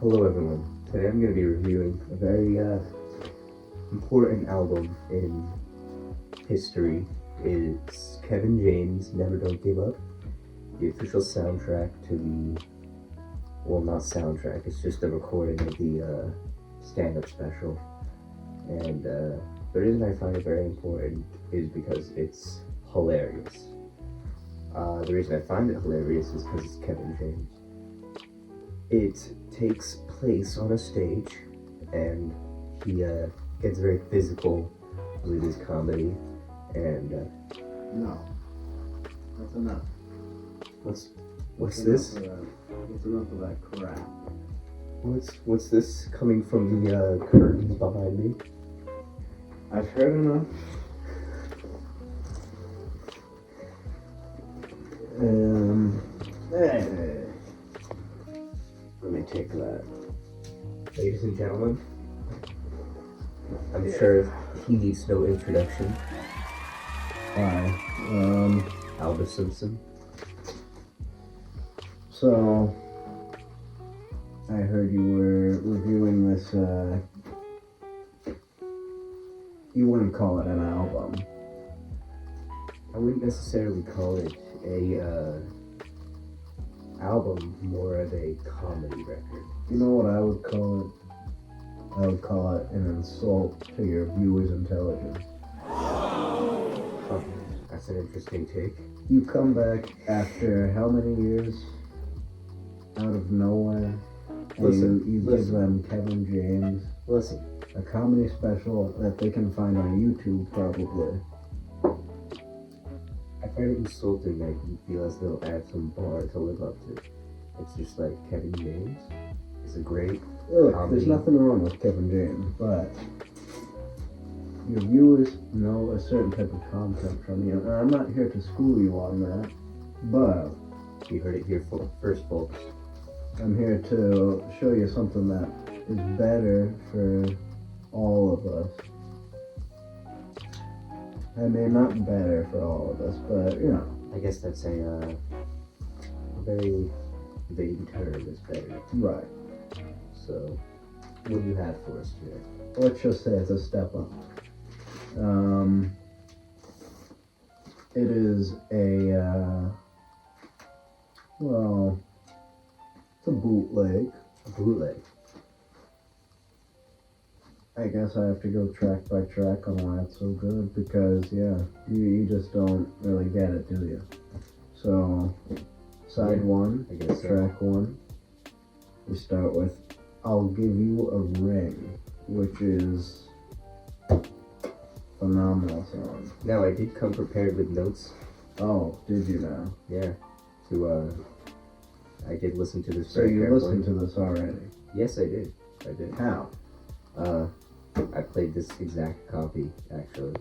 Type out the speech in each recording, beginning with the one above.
Hello everyone. Today I'm going to be reviewing a very important album in history. It's Kevin James' Never Don't Give Up, the official soundtrack to the, well, not soundtrack, it's just a recording of the stand-up special. And the reason I find it very important is because it's hilarious. The reason I find it hilarious is because it's Kevin James. It takes place on a stage, and he gets very physical with his comedy, and No, that's enough. what's That's this? That's enough of that crap. What's this coming from the curtains behind me? I've heard enough. Hey. Let me take that. Ladies and gentlemen, I'm sure he needs no introduction. Hi. Albert Simpson. So, I heard you were reviewing this, you wouldn't call it an album. I wouldn't necessarily call it a album, more of a comedy record. You know what I would call it? I would call it an insult to your viewers' intelligence. Huh, that's an interesting take. You come back after how many years? Out of nowhere. And you give them Kevin James, Listen, a comedy special that they can find on YouTube probably. I find it insulting that you feel as though I have some bar to live up to. It's just like Kevin James is a great Look, comedy. there's nothing wrong with Kevin James, but your viewers know a certain type of content from you. And I'm not here to school you on that, but You heard it here first, folks. I'm here to show you something that is better for all of us. I mean, not better for all of us, but, you know. I guess that's a very vague term, is better. Right. So, what do you have for us today? Let's just say it's a step up. It is well, it's a bootleg. A bootleg. I guess I have to go track by track on why it's so good, because, yeah, you just don't really get it, do you? So, side Yeah, one, I guess so. track one, we start with I'll Give You a Ring, which is phenomenal song. Now, I did come prepared with notes. Oh, did you now? Yeah. I did listen to this So very you carefully. listened to this already? Yes, I did. I did. How? I played this exact copy, actually.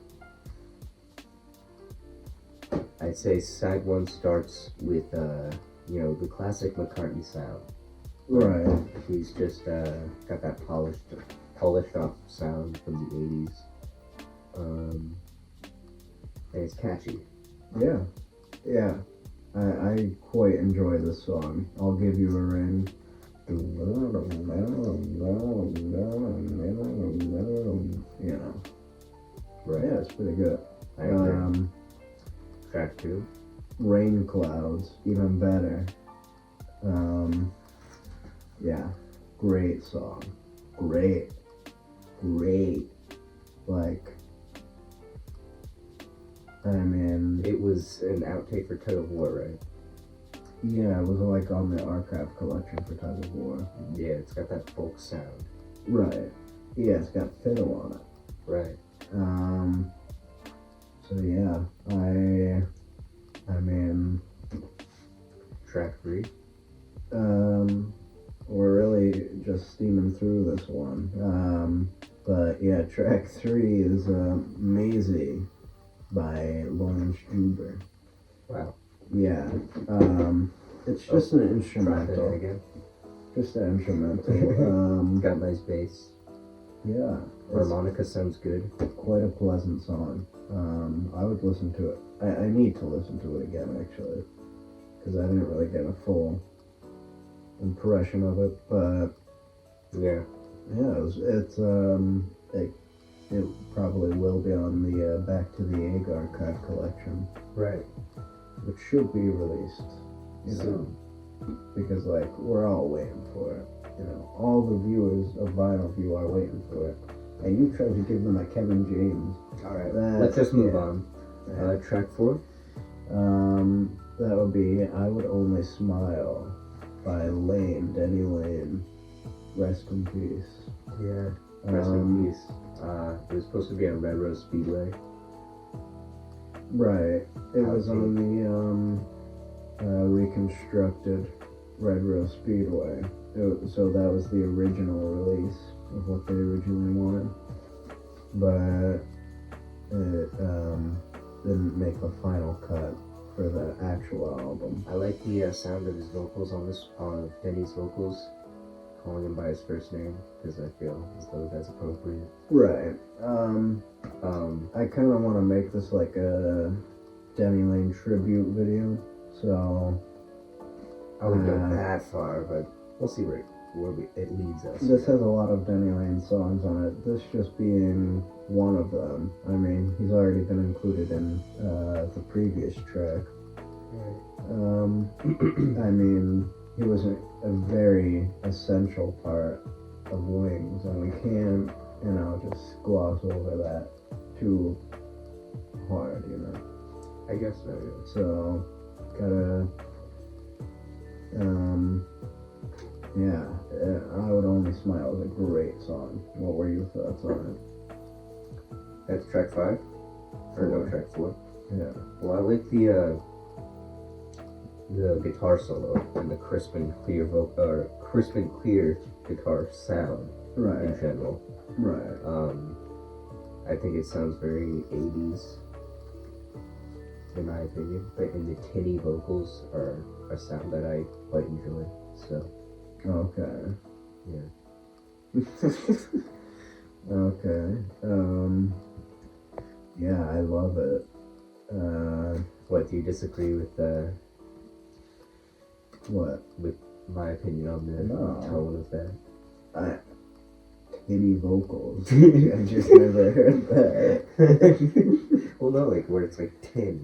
I'd say side one starts with, the classic McCartney sound. Right. He's just got that polished off sound from the 80s. And it's catchy. Yeah. Yeah. I quite enjoy this song. I'll Give You a Ring. You know. Right. Yeah, it's pretty good. I agree. Track two. Rain Clouds, even better. Yeah, great song. Great. Like, I mean, It was an outtake for Tug of War, right? yeah, it was like on the archive collection for Tug of War. Yeah, it's got that folk sound. Right. Yeah, it's got fiddle on it. Right. So yeah, I mean, Track three. we're really just steaming through this one. But yeah, track three is Maisie by Lawrence Juber. Wow. Yeah, it's just an Try that instrumental. again. Just an instrumental. Got nice bass. Yeah, it's Harmonica sounds good. quite a pleasant song. I would listen to it. I need to listen to it again, actually, because I didn't really get a full impression of it, but Yeah. Yeah, it probably will be on the Back to the Egg archive collection, Right. which should be released, Soon. because like we're all waiting for it. All the viewers of VinylView are waiting for it, and you tried to give them a Kevin James. All right. Let's just move on. Track 4. That would be "I Would Only Smile" by Lane, Denny Lane. Rest in peace. Yeah. Rest in peace. It was supposed to be on Red Rose Speedway. Right. It was on the reconstructed Red Rose Speedway. So that was the original release of what they originally wanted. But it didn't make the final cut for the actual album. I like the sound of his vocals on this, of Denny's vocals, calling him by his first name, because I feel as though that's appropriate. Right. I kind of want to make this like a Denny Lane tribute video, so I wouldn't go that far, but we'll see where it leads us. This has a lot of Denny Lane songs on it. This just being one of them. I mean, he's already been included in the previous track. Right. I mean, he was a very essential part of Wings, and we can't, just gloss over that too hard, I guess so, yeah. So, gotta, I Would Only Smile is a great song. What were your thoughts on it? That's track 5? Or no, track 4? Yeah. Well, I like the guitar solo and the crisp and clear guitar sound in general. Right. I think it sounds very 80s, in my opinion. But in the tinny vocals are a sound that I quite enjoy. So. Okay. Yeah. Okay. Yeah, I love it. What, do you disagree with what? With my opinion on the tone of that? Tinny vocals. I just never heard that. Well, no, like where it's like tin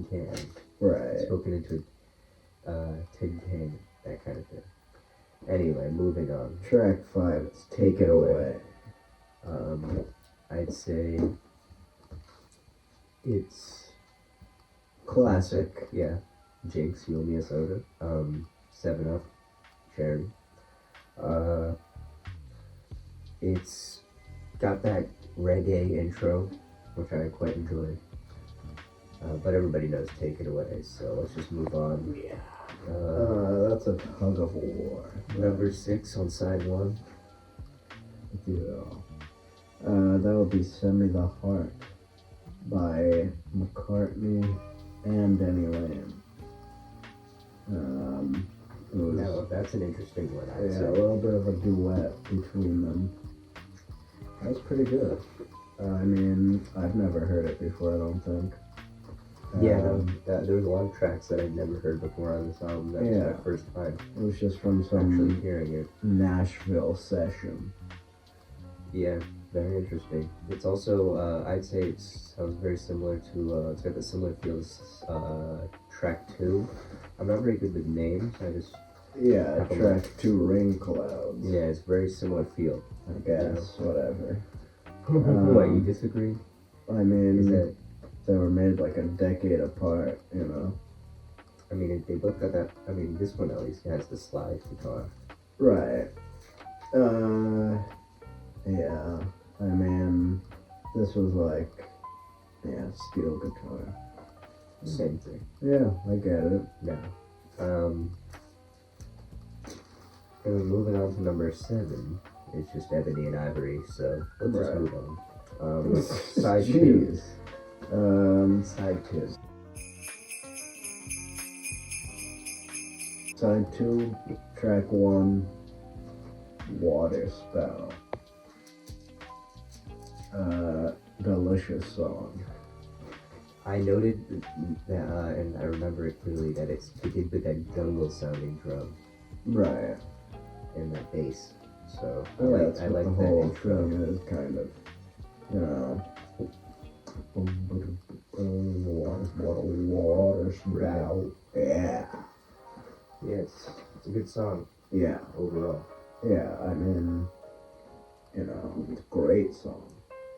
can. Right. Spoken into tin can, that kind of thing. Anyway, moving on. Track 5, it's Take It Away. I'd say it's classic. Yeah. Jinx, You Owe Me a Soda. 7-Up, Cherry. It's got that reggae intro, which I quite enjoy. But everybody knows Take It Away, so let's just move on. Yeah. That's a tug of war. Number 6 on side 1. Yeah. That would be Send Me the Heart by McCartney and Denny Lane. Now, that's an interesting one, I'd say. A little bit of a duet between them. That's pretty good. I mean, I've never heard it before, I don't think. There was a lot of tracks that I'd never heard before on this album. That was my first time. It was just from some actually hearing it. Nashville session. Yeah, very interesting. It's also, I'd say it sounds very similar to, it's got a similar feel as track 2. I'm not very good with names, I just... Yeah, track 2, Rain Clouds. Yeah, it's very similar feel. I guess, whatever. What, you disagree? I mean, they were made like a decade apart, I mean, they both got that, this one at least has the slide guitar. Right. Yeah. I mean, this was like, steel guitar. Same thing. Yeah, I get it. Yeah. And moving on to number 7, it's just Ebony and Ivory, so let's just move on. Side 2. Side 2. Side 2, track 1, Water Spell. Delicious song. I noted that, and I remember it clearly, that it's begins with that jungle sounding drum. Right. And that bass. So that's I what like the that whole intro. thing is, kind of, you know. Water spout. Yeah. Yeah, it's a good song Yeah. overall. Yeah, I mean, you know, it's a great song.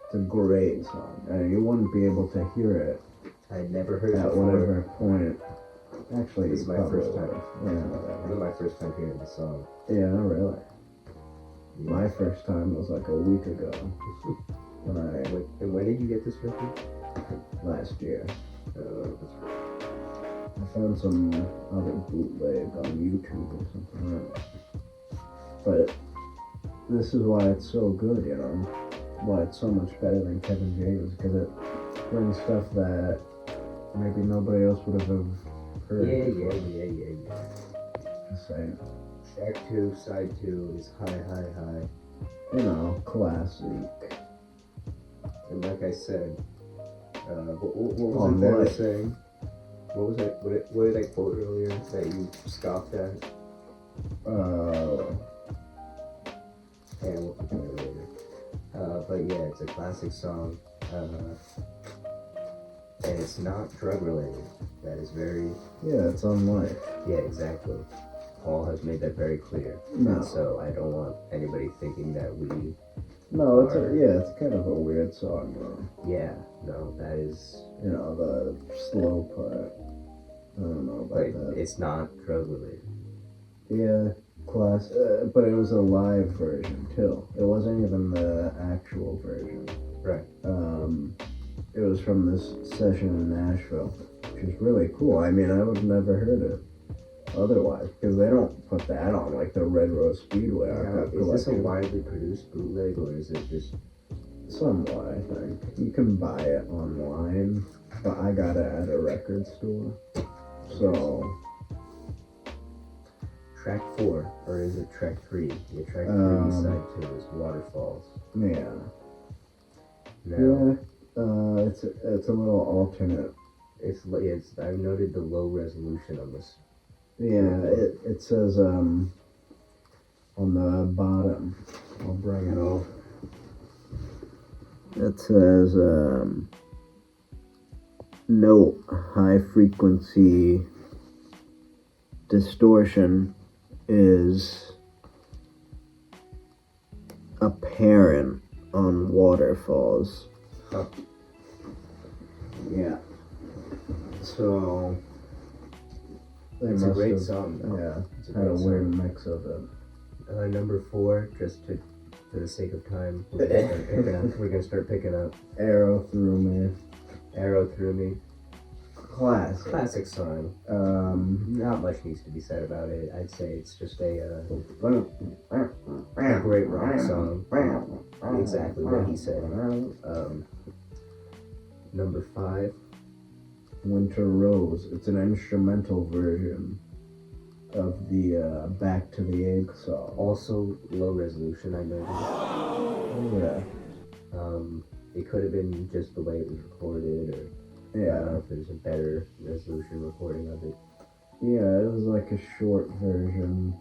It's a great song. And you wouldn't be able to hear it I had never heard it at before. whatever point. Actually, This is my probably first time. would. Yeah, whatever. This is my first time hearing the song. Yeah, really. Yeah. My first time was like a week ago. And when did you get this record? Last year. That's right. I found some other bootleg on YouTube or something. But this is why it's so good, you know. Why it's so much better than Kevin James, because it brings stuff that maybe nobody else would have heard. Yeah. Just saying. Track 2, side 2 is High. You know, classic. And like I said, what was On it that I what? was saying? What was it? What did I quote earlier that you scoffed at? And we'll look at it later. But yeah, it's a classic song. And it's not drug related. That is very... Yeah, it's on life. Yeah, exactly. Paul has made that very clear. No. And so I don't want anybody thinking that we... No, it's kind of a weird song, though. Yeah, no, that is... You know, the slow part. I don't know about But that. it's not drug related. Yeah, but it was a live version, too. It wasn't even the actual version. Right. It was from this session in Nashville, which is really cool. I mean, I would have never heard it otherwise, because they don't put that on like the Red Rose Speedway archive Is this a collection. widely produced bootleg, or is it just... Somewhat, I think. You can buy it online, but I got it at a record store. So... Track 4, or is it track 3? Yeah, track 3, side 2 is Waterfalls. Yeah. Now, it's a little alternate. it's I've noted the low resolution on this. Yeah, it says on the bottom. I'll bring it over. It says note, high frequency distortion is apparent on Waterfalls. Huh. Yeah. So they It's a must great have, song, though. Yeah, It's a had a great weird song. mix of it. Number 4, just for the sake of time, we're gonna start picking up. Arrow Through Me. Arrow Through Me. Classic. Classic song. Not much needs to be said about it. I'd say it's just a great rock song. Exactly what he said. Number 5. Winter Rose. It's an instrumental version of the Back to the Egg song. Also low resolution, I noticed. Oh, yeah. It could have been just the way it was recorded, or I don't know Yeah. if there's a better resolution recording of it. Yeah, it was like a short version.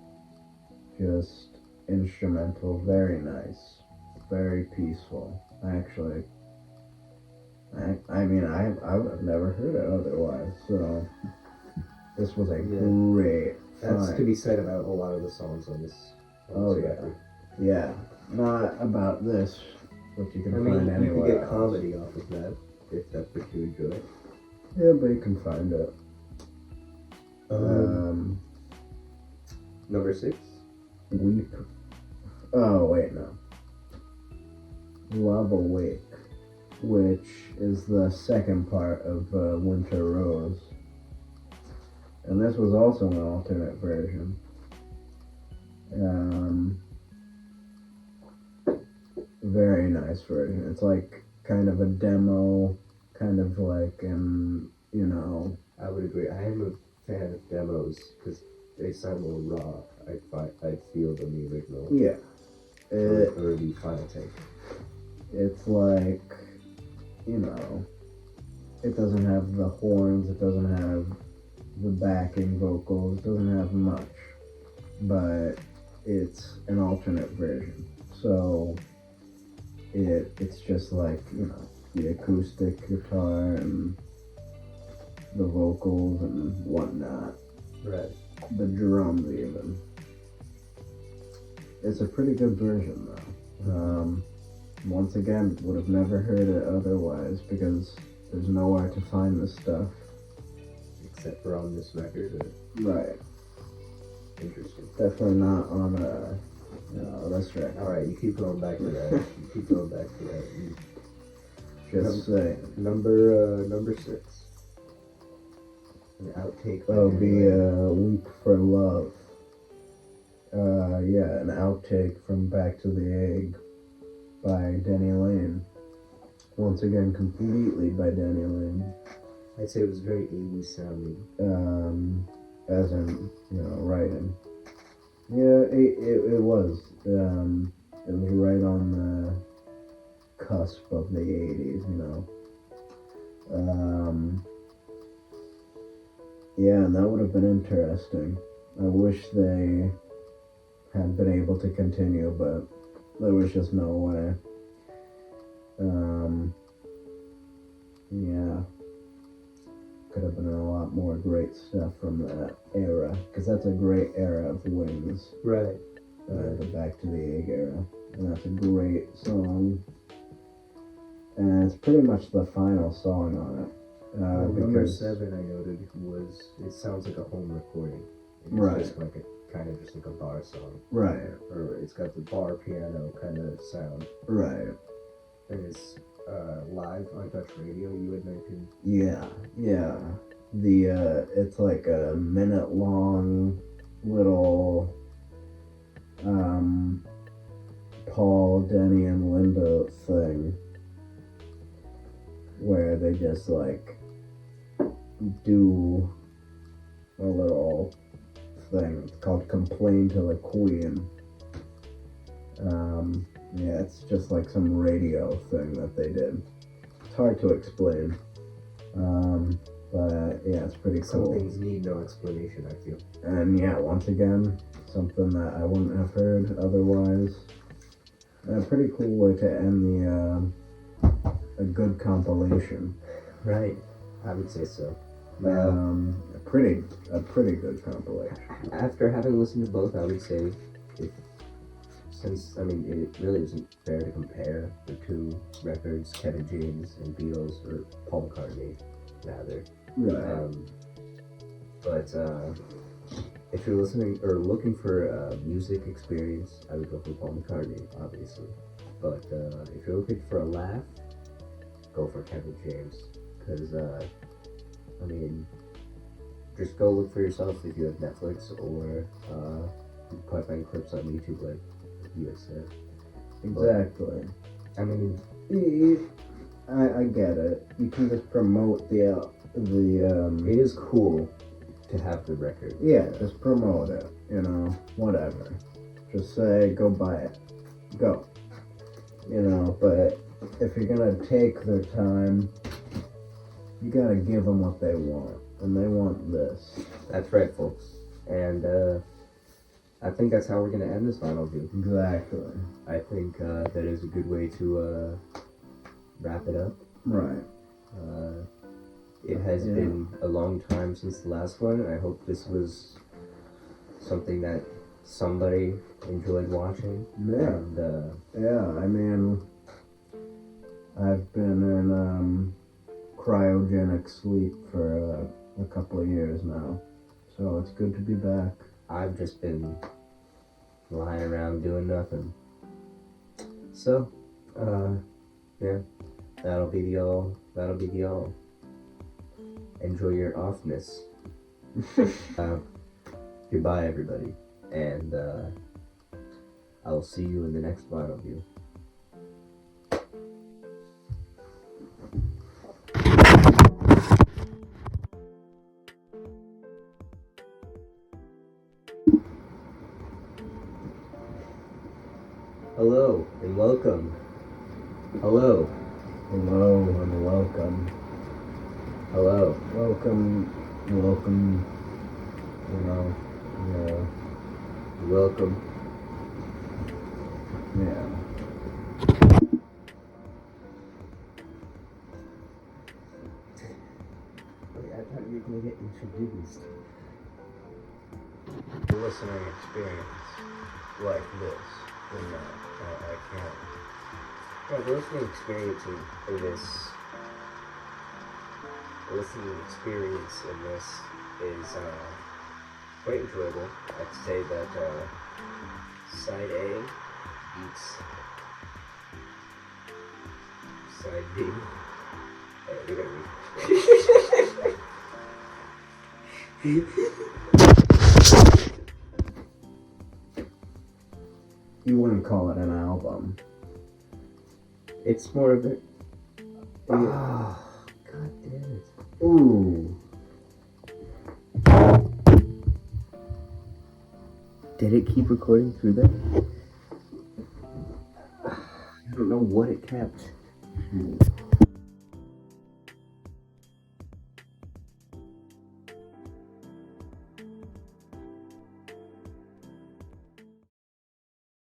Just instrumental. Very nice. Very peaceful. Actually. I mean, I would have never heard it otherwise, so this was a great That's find. to be said about a lot of the songs on this. Yeah. Yeah, not about this, which you can I find mean, you anywhere could get else. comedy off of that, if that's what you enjoy. Yeah, but you can find it. Number 6? Weep. Oh, wait, no. Love Awake, which is the second part of Winter Rose. And this was also an alternate version. Very nice version. It's like kind of a demo, kind of like you know. I would agree. I am a fan of demos because they sound more raw. I feel than the original. Yeah. Or the final take. It's like, you know, it doesn't have the horns, it doesn't have the backing vocals, it doesn't have much, but it's an alternate version. So it's just like, you know, the acoustic guitar and the vocals and whatnot. Right. The drums even. It's a pretty good version though. Once again, would have never heard it otherwise because there's nowhere to find this stuff. Except for on this record. Right. Interesting. Definitely not on this record. Alright, you keep going back to that. You keep going back to that. Just say. Number 6. An outtake. That'll be Weak for Love. Yeah, an outtake from Back to the Egg by Denny Lane. Once again, completely by Denny Lane. I'd say it was very 80s sounding. As in, you know, writing. Yeah, it was. It was right on the cusp of the 80s, you know. Yeah, and that would have been interesting. I wish they had been able to continue, but there was just no way. Yeah. Could have been a lot more great stuff from that era, because that's a great era of Wings. Right. The Back to the Egg era. And that's a great song. And it's pretty much the final song on it. Number 7 I noted was, it sounds like a home recording. It's Right. just like a kind of just like a bar song. Right. Or it's got the bar piano kind of sound. Right. And it's live on Dutch radio, you had mentioned. Yeah. It's like a minute long little Paul, Denny, and Linda thing where they just like do a little thing. It's called Complain to the Queen. Yeah, it's just like some radio thing that they did. It's hard to explain. But yeah, it's pretty cool. Some things need no explanation, I feel. And yeah, once again, something that I wouldn't have heard otherwise. A pretty cool way to end a good compilation. Right. I would say so. A pretty good compilation. After having listened to both, I would say, since, I mean, it really isn't fair to compare the two records, Kevin James and Beatles, or Paul McCartney, rather. Right. But if you're listening or looking for a music experience, I would go for Paul McCartney, obviously. But if you're looking for a laugh, go for Kevin James. Because, I mean, just go look for yourself if you have Netflix, or you can probably find clips on YouTube, like you had said. Exactly. But, I mean, I get it. You can just promote the it is cool to have the record. Yeah, just promote it, you know, whatever. Just say, go buy it. Go. You know, but if you're gonna take their time, you gotta give them what they want. And they want this. That's right, folks. And I think that's how we're going to end this VinylView. Exactly. I think that is a good way to wrap it up. Right. It has been a long time since the last one, and I hope this was something that somebody enjoyed watching. Yeah. And, yeah, I mean, I've been in cryogenic sleep for a couple of years now, so it's good to be back. I've just been lying around doing nothing. So, yeah, that'll be the all. Enjoy your offness. Goodbye, everybody, and I'll see you in the next VinylView. Hello and welcome. Hello. Hello and welcome. Hello. Welcome, you know, yeah. Welcome. Yeah. Wait, I thought you were gonna get introduced. Listening experience like this. No, I can't. No, the listening experience in this. The listening experience in this is quite enjoyable. I'd say that side A beats side B. Hey, look at me. You wouldn't call it an album. It's more of a. Oh, God damn it. ooh. Did it keep recording through that? I don't know what it kept.